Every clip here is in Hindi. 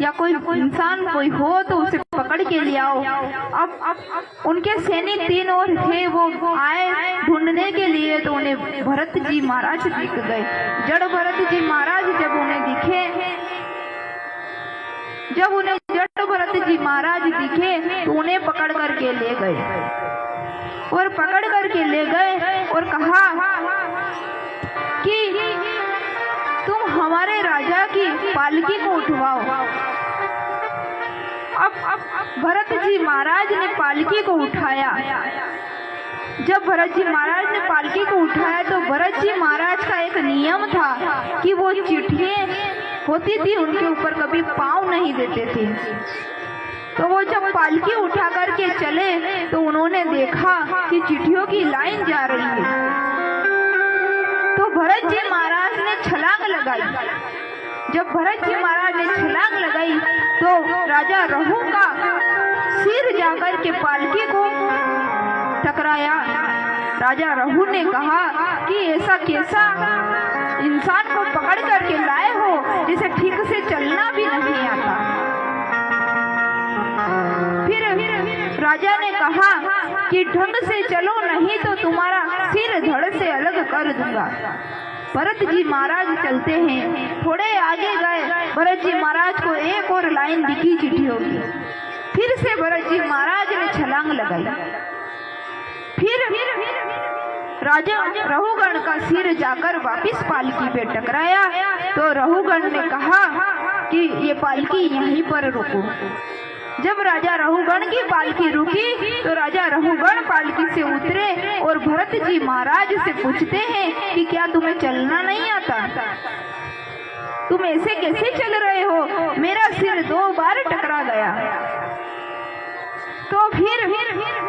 या कोई इंसान कोई हो तो उसे पकड़ के ले आओ। अब उनके सैनिक 3 और थे, वो आए ढूंढने के लिए, तो उन्हें भरत जी महाराज दिख गए। जड़ भरत जी महाराज जब उन्हें दिखे तो उन्हें पकड़ करके ले गए और कहा कि तुम हमारे राजा की पालकी को उठवाओ। अब भरत जी महाराज ने पालकी को उठाया। जब भरत जी महाराज ने पालकी को उठाया तो भरत जी महाराज का एक नियम था कि वो चिट्ठियां होती थी उनके ऊपर कभी पाँव नहीं देते थे। तो वो जब पालकी उठा करके चले तो उन्होंने देखा कि चिट्ठियों की लाइन जा रही है। तो भरत जी महाराज ने छलांग लगाई। जब भरत जी महाराज ने छलांग लगाई तो राजा रहू का सिर जाकर के पालकी को टकराया। राजा रहू ने कहा कि ऐसा कैसा इंसान को पकड़ करके लाए हो जिसे ठीक से चलना भी नहीं आता। फिर राजा ने कहा कि ढंग से चलो नहीं तो तुम्हारा सिर धड़ से अलग कर दूंगा। भरत जी महाराज चलते हैं, थोड़े आगे गए, भरत जी महाराज को एक और लाइन दिखी चिट्ठियों की। फिर से भरत जी महाराज ने छलांग लगाई। फिर राजा रहुगण का सिर जाकर वापिस पालकी पे टकराया। तो रहुगण ने कहा कि ये पालकी यहीं पर रुको। जब राजा रहुगण की पालकी रुकी तो राजा रहुगण पालकी से उतरे और भरत जी महाराज से पूछते हैं कि क्या तुम्हें चलना नहीं आता? तुम ऐसे कैसे चल रहे हो? मेरा सिर 2 बार टकरा गया। तो फिर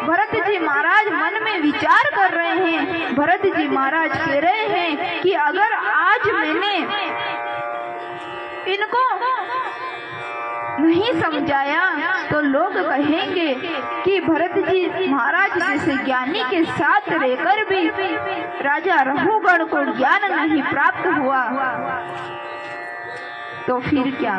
भरत जी महाराज मन में विचार कर रहे हैं। भरत जी महाराज कह रहे हैं कि अगर आज मैंने इनको नहीं समझाया तो लोग कहेंगे कि भरत जी महाराज जैसे ज्ञानी के साथ रहकर भी राजा रहुगण को ज्ञान नहीं प्राप्त हुआ, तो फिर क्या?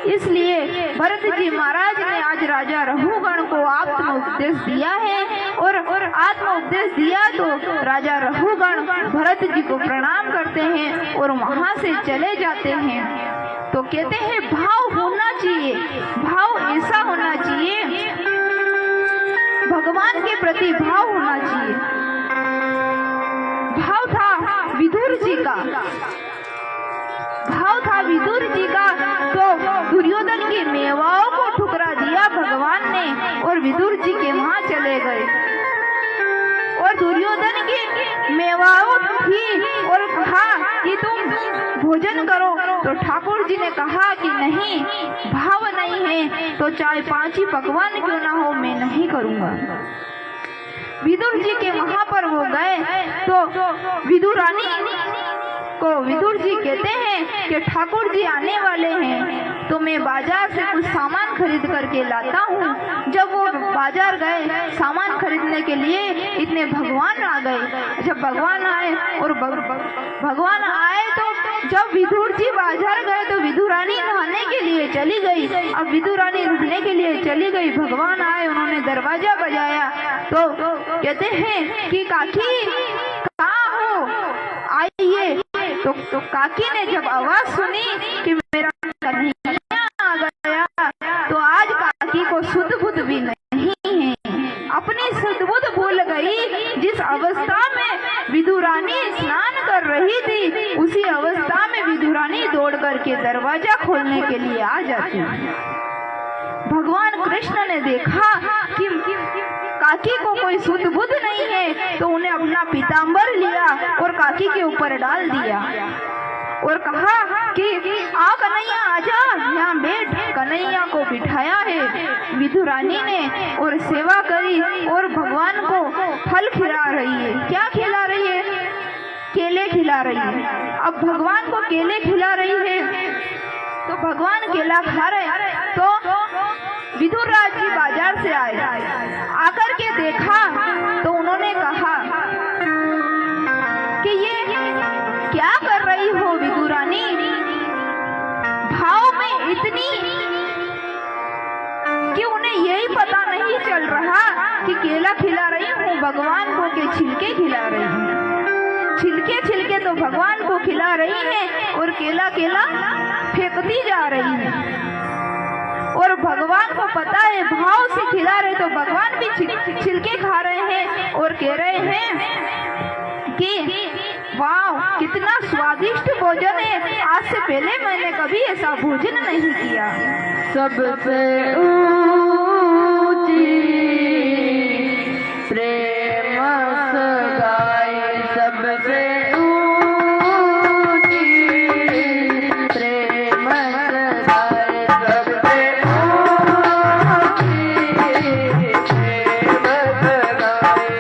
इसलिए भरत जी महाराज ने आज राजा रहुगण को आत्म उपदेश दिया है और आत्म उपदेश दिया तो राजा रहुगण भरत जी को प्रणाम करते हैं और वहां से चले जाते हैं। तो कहते हैं भाव होना चाहिए, भाव ऐसा होना चाहिए, भगवान के प्रति भाव होना चाहिए। भाव था विदुर जी का, तो दुर्योधन की मेवाओं को ठुकरा दिया भगवान ने और विदुर जी के वहां चले गए और दुर्योधन की मेवाओं थी और कहा कि तुम भोजन करो। तो ठाकुर जी ने कहा कि नहीं, भाव नहीं है तो चाहे 5 ही पकवान क्यों ना हो मैं नहीं करूंगा। विदुर जी के वहां पर वो गए तो विदुरानी को विदुर जी कहते हैं कि ठाकुर जी आने वाले हैं तो मैं बाजार से कुछ सामान खरीद करके लाता हूँ। जब वो बाजार गए सामान खरीदने के लिए, इतने भगवान आ गए। जब भगवान आए और भगवान आए तो जब विदुर जी बाजार गए तो विदुरानी नहाने के लिए चली गई। अब विदुरानी नहाने के लिए चली गई, भगवान आए, उन्होंने दरवाजा बजाया तो कहते हैं कि काकी कहाँ हो, आइए। तो काकी ने जब आवाज सुनी कि मेरा कन्हैया आ गया तो आज काकी को सुध बुध भी नहीं है, अपनी सुध बुध भूल गई। जिस अवस्था में विदुरानी स्नान कर रही थी उसी अवस्था में विदुरानी दौड़ करके दरवाजा खोलने के लिए आ जाती। भगवान कृष्ण ने देखा कि काकी को कोई सुध बुध नहीं है तो उन्हें अपना पीताम्बर लिया और काकी के ऊपर डाल दिया और कहा कि आ कन्हैया आजा, यहाँ बैठ। कन्हैया को बिठाया है विदुरानी ने और सेवा करी और भगवान को फल खिला रही है। क्या खिला रही है? केले खिला रही है। अब भगवान को केले खिला रही है तो भगवान केला खा रहे तो विदुर राज जी बाजार से आए, आकर के देखा तो उन्होंने कहा कि ये क्या कर रही हो विदुरानी? भाव में इतनी कि उन्हें यही पता नहीं चल रहा कि केला खिला रही हूँ भगवान को के छिलके खिला रही हूँ। छिलके छिलके तो भगवान को खिला रही है और केला केला फेंकती जा रही है। और भगवान को पता है भाव से खिला रहे तो भगवान भी छिलके खा रहे हैं और कह रहे हैं कि वाह कितना स्वादिष्ट भोजन है, आज से पहले मैंने कभी ऐसा भोजन नहीं किया। सबसे ऊंची प्रेम सगाई, सबसे ऊंची प्रेम सगाई, सबसे ऊंची प्रेम सगाई।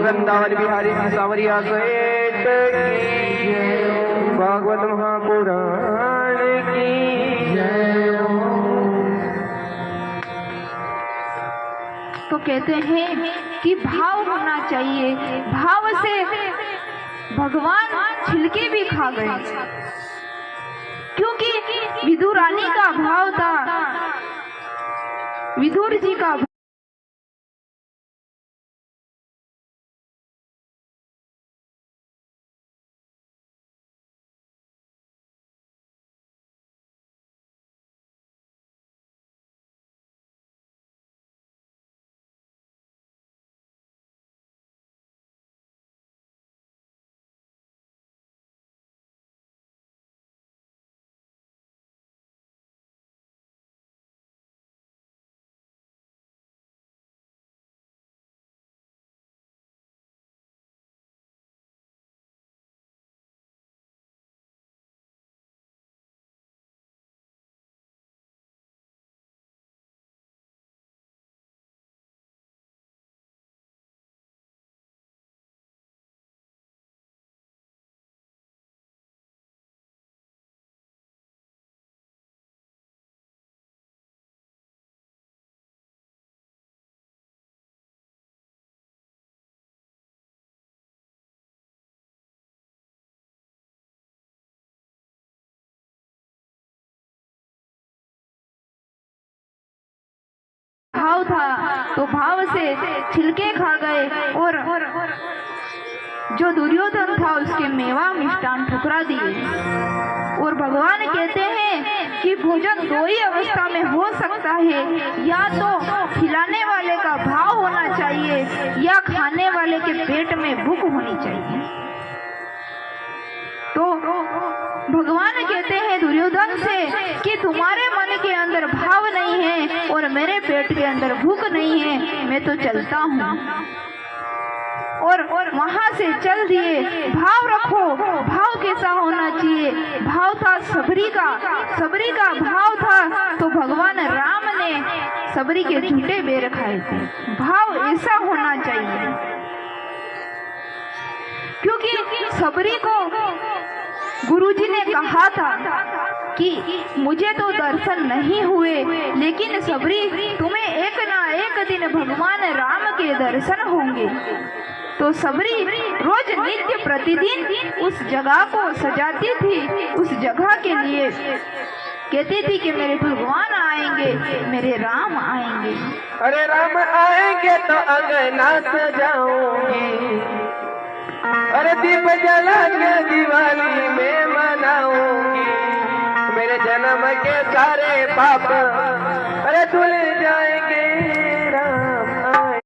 वृंदावन बिहारी सांवरिया सेठ की, भागवत महापुराण की जय। तो कहते हैं कि भाव होना चाहिए, भाव से भगवान छिलके भी खा गए, क्योंकि विदुर रानी का भाव था, विदुर जी का भाव था तो भाव से छिलके खा गए और जो दुर्योधन था उसके मेवा मिष्टान ठुकरा दिए। और भगवान कहते हैं कि भोजन दो ही अवस्था में हो सकता है, या तो खिलाने वाले का भाव होना चाहिए या खाने वाले के पेट में भूख होनी चाहिए। तो भगवान कहते हैं दुर्योधन से कि तुम्हारे मन के अंदर भाव नहीं है और मेरे पेट के अंदर भूख नहीं है, मैं तो चलता हूँ। और वहां से चल दिए। भाव रखो, भाव कैसा होना चाहिए? भाव था सबरी का भाव था तो भगवान राम ने सबरी के झूठे बेर खाए थे। भाव ऐसा होना चाहिए, क्योंकि सबरी को गुरुजी ने कहा था कि मुझे तो दर्शन नहीं हुए, लेकिन सबरी तुम्हें एक ना एक दिन भगवान राम के दर्शन होंगे। तो सबरी रोज नित्य प्रतिदिन उस जगह को सजाती थी, उस जगह के लिए कहती थी कि मेरे भगवान आएंगे, मेरे राम आएंगे। अरे राम आएंगे तो अंगना सजाऊंगी, अरे दीप जला के दिवाली में मनाऊंगी, मेरे जन्म के सारे पाप अरे धुल जाएंगे। राम आए।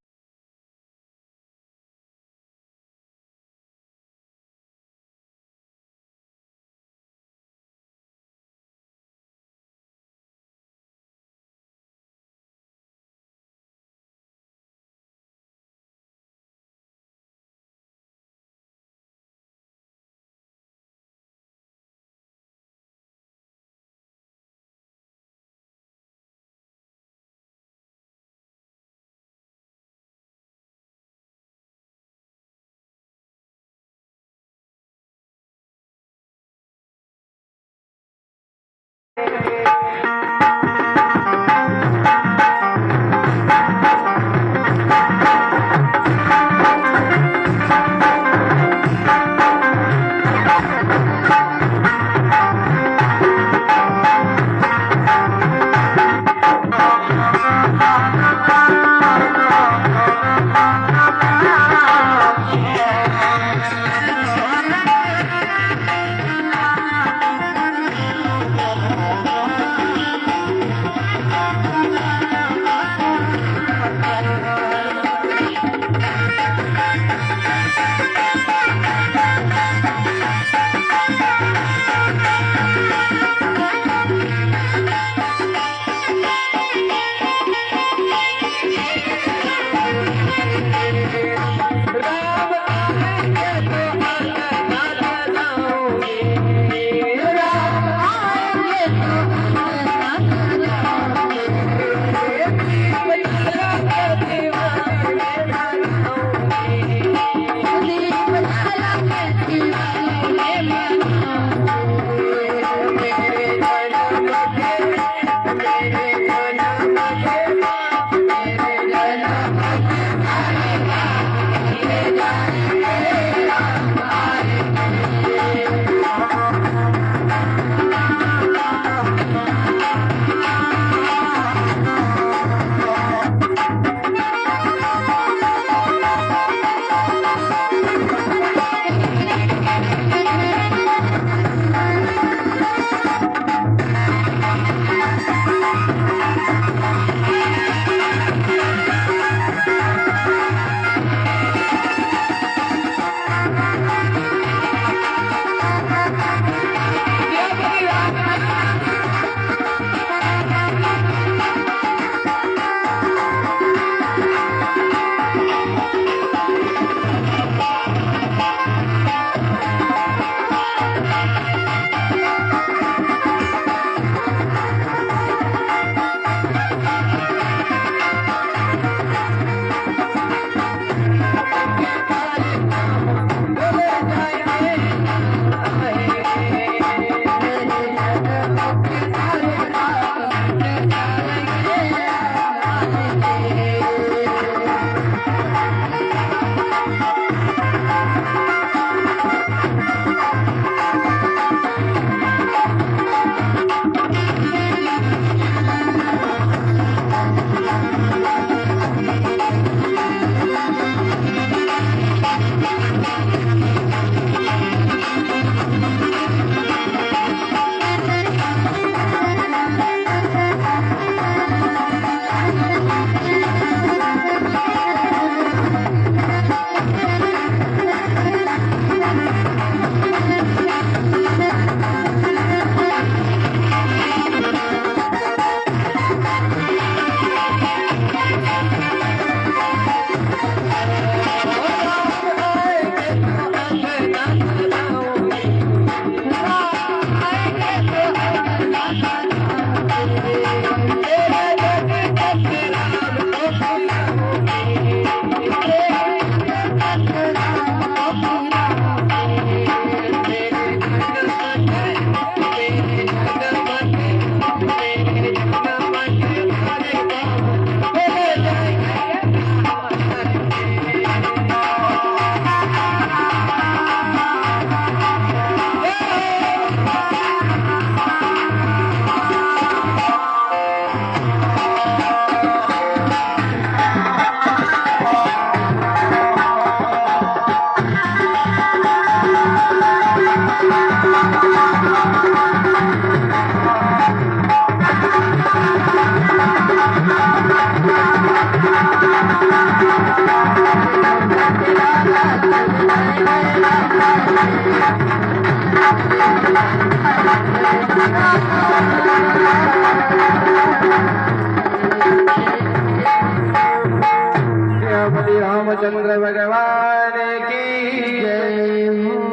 रामचंद्र भगवान की जय,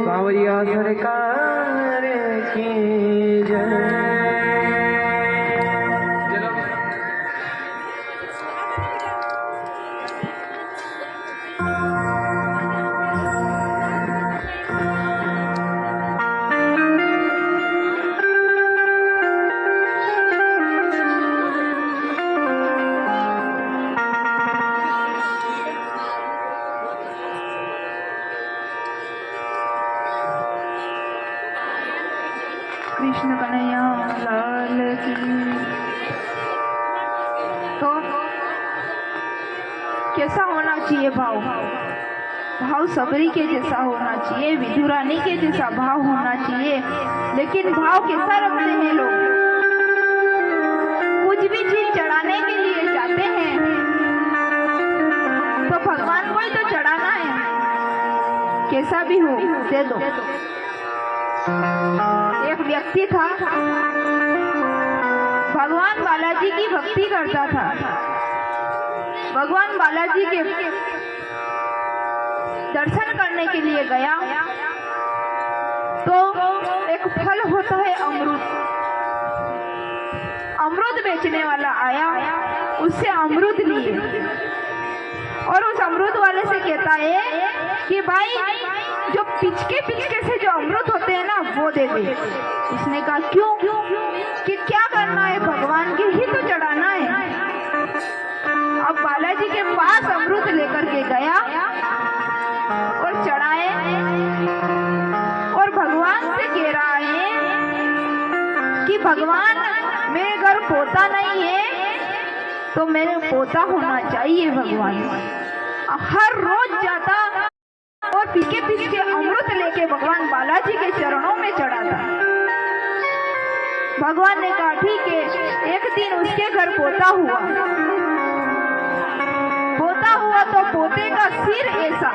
सावरिया सरकार की जय। कृष्ण कन्हैया लाल की। तो कैसा होना चाहिए भाव? भाव सबरी के जैसा होना चाहिए, विधुरानी के जैसा भाव होना चाहिए। लेकिन भाव कैसा रखते हैं लोग? कुछ भी चीज चढ़ाने के लिए जाते हैं तो भगवान को ही तो चढ़ाना है, कैसा भी हो दे दो। एक व्यक्ति था, भगवान बालाजी की भक्ति करता था। भगवान बालाजी के दर्शन करने के लिए गया तो एक फल होता है अमरूद। अमरूद बेचने वाला आया, उससे अमरूद लिए और उस अमरूद वाले से कहता है कि भाई जो पिचके पिचके से जो अमरूद होते हैं ना वो दे दे। उसने कहा क्यों? कि क्या करना है, भगवान के ही तो चढ़ाना है। अब बालाजी के पास अमरूद लेकर के गया और चढ़ाए और भगवान से कह रहा है कि भगवान मेरे घर पोता नहीं है तो मेरे पोता होना चाहिए। भगवान हर रोज जाता और पीके पीके अमृत लेके भगवान बालाजी के चरणों में चढ़ाता। भगवान ने कहा ठीक है। एक दिन उसके घर पोता हुआ तो पोते का सिर ऐसा